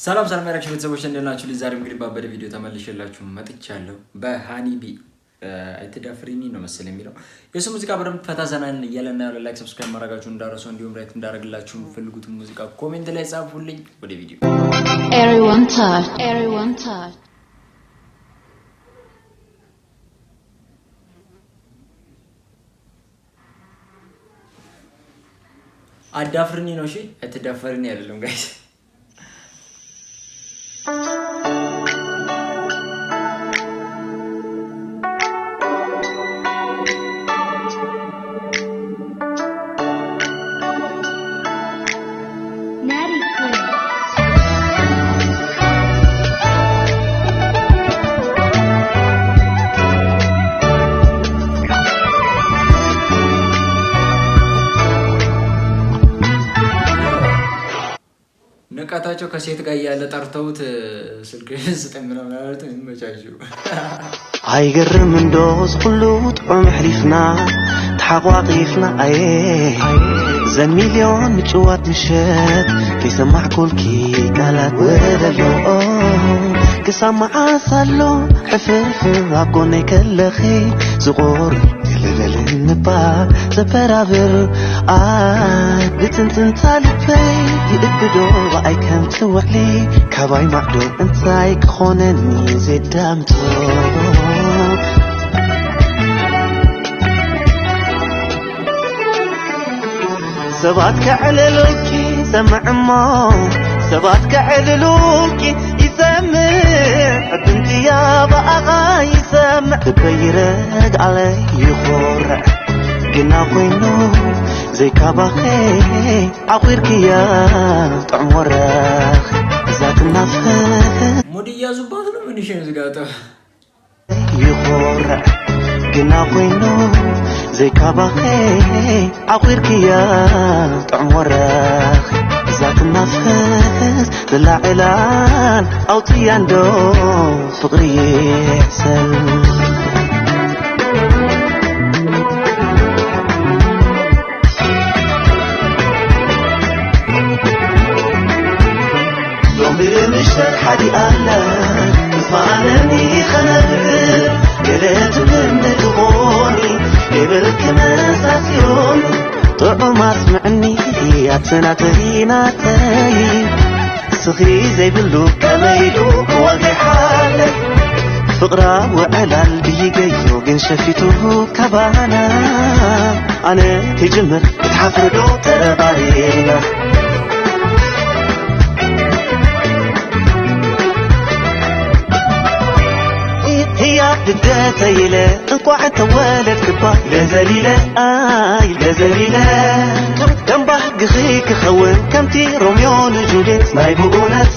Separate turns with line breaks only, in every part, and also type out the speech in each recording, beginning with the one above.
ሰላም ያላችሁ ቤተሰቦች እንደናችሁ ዛሬም እንግዲህ ባበደ ቪዲዮ ተመልሼላችሁ መጥቻለሁ። በሃኒቢ አይተዳፍሪኒ ነው መሰለኝ የሚለው የሱ ሙዚቃ በደንብ ፈታ ዘና እያለና ያለ ላይክ ሰብስክራይብ ማድረጋችሁ እንዳረሱ እንዲሁም ራይት እንዳረግላችሁ ፈልጉት ሙዚቃ ኮሜንት ላይ ጻፉልኝ። ወደ ቪዲዮ
everyone touch
አዳፍሪኒ ነው እሺ አይተዳፍሪኒ አይደለም ጋይስ። ነቃታቸው ከሴት ጋር ያለ ጠርተውት ስልክ ስጠኝ ምናምን አለቱ ይመቻችሁ።
አይገርም እንደውስ ሁሉ ጥዑም ሕሊፍና ተሓቋቂፍና አይ ዘሚልዮን ምጭዋት ምሸት ከይሰማዕ ኩልኪ ቃላት ወረሎ ክሳማዓስ ኣሎ ሕፍርፍር ኣብ ጎነይ ከለኺ ዝቑር ግልበል እንባ ዘበራብር ኣይ ብትንትንታ ልበይ ይእግዶ ብኣይ ከም ትውዕሊ ካባይ ማዕዶ እንታይ ክኾነኒ ዘዳምቶ ሰባት ከዕልሉልኪ ሰምዕሞ ሰባት ከዕልሉልኪ ይሰምዕ ዕድምትያ በኣቓ ይሰምዕ ክበይረግ ዓለይ ይኾርዕ ግና ኮይኑ ዘይካባኸ ዓኺርክያ ጥዕም ወረኽ እዛ ትናፍቕ
ሙድ እያዙባት ነው ምን ይሽን ዝጋጠ
ይኾርዕ ግና ኮይኑ ዘይካባኸ ዓኺርክያ ጥዕም ወረኽ እዛ ትናፍቕ ዝላዕላን ኣውፅያ እንዶ ፍቕሪ ይሕሰል مشتر حدي ألا فعلني خنبر قلت من تغوني قبلك مساسيون طعم اسمعني يا تناتي سخي زي بلوك كميلو وقي حالك فقرا وعلال بيجيو قن شفيته كبانا أنا تجمر بتحفردو تربارينا لدتيله انقع تولد كبار لزليله اي لزليله كم بحقخيك خون كمتي روميو نجولت ما يبقونت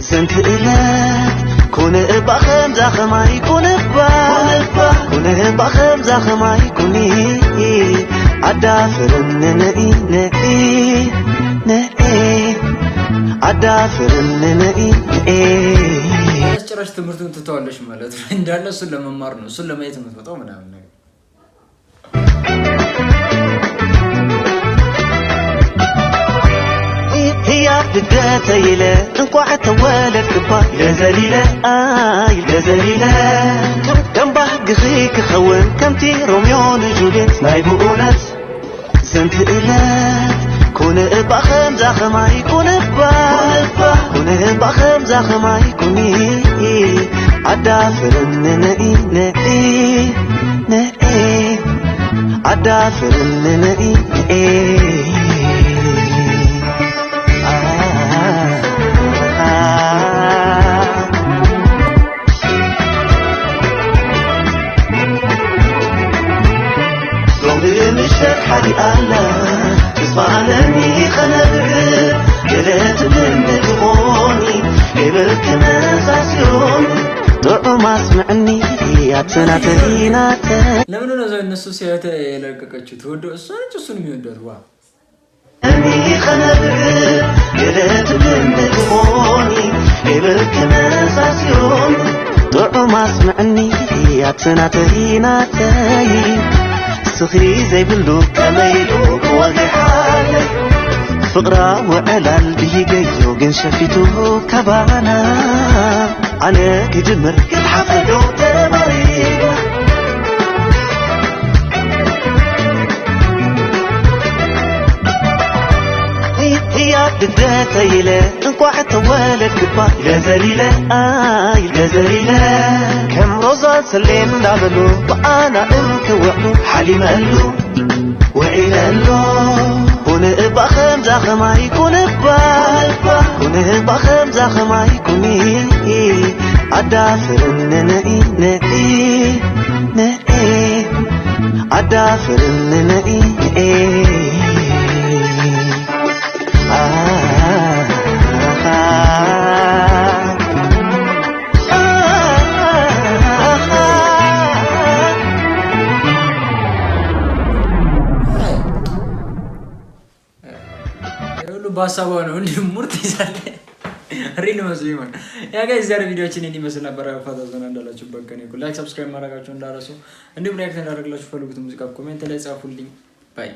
سنت إلت كون بخم زخما يكون كون بخم زخما يكوني عدافر ننئي عدافر ننئي
ጭራሽ ትምህርቱን ትተዋለሽ ማለት ነው እንዳለ እሱን ለመማር ነው እሱን ለማየት የምትመጣው ምናምን ነገር
هي بدتيله انقع تولد كبار لزليله اي لزليله كم بحقخيك خون كمتي روميو نجولت ما يبقونت سنت إلت كون بخم زخما يكون كون بخم زخما يكوني عدافر ننئي عدافر ننئي مشتر حدي ألا اسمعني خنبر قلت من تغوني قبلك مساسيون طعم اسمعني يا تناتي
ለምን ነው እነሱ ሲያተ የለቀቀችው ተወዶ እሱ ነች እሱን የሚወደው ዋ
أني خنبر قلت من تغوني قبلك مساسيون طعم اسمعني يا تناتي سخي زي بلوك كميلو وقي حالك فقرا وعلال بيجيو جن شفيتو كبانا أنا كجمر كتحفلو تمريبا هي بداتا يلا انقوع توالد كبا الغزاليلا الغزاليلا كم روزا سلين دعملو وأنا انكوعو حليم قالو وعيلالو ونبا خمزة خماي كونبا ونبا خمزة خماي كوني عدافر ننقي نقي نقي عدافر ننقي نقي
ባሳባ ነው እንዴ ሙርት ይዛለ ሪል መስሊማን ያ ጋይስ ዛሬ ቪዲዮአችን እንዲህ መስል ነበር። ፈታ ዘና እንዳላችሁ በቀን ይኩ ላይክ ሰብስክራይብ ማድረጋችሁ እንዳረሱ እንዲሁም ሪአክት እንዳደረግላችሁ ፈልጉት ሙዚቃ ኮሜንት ላይ ጻፉልኝ። ባይ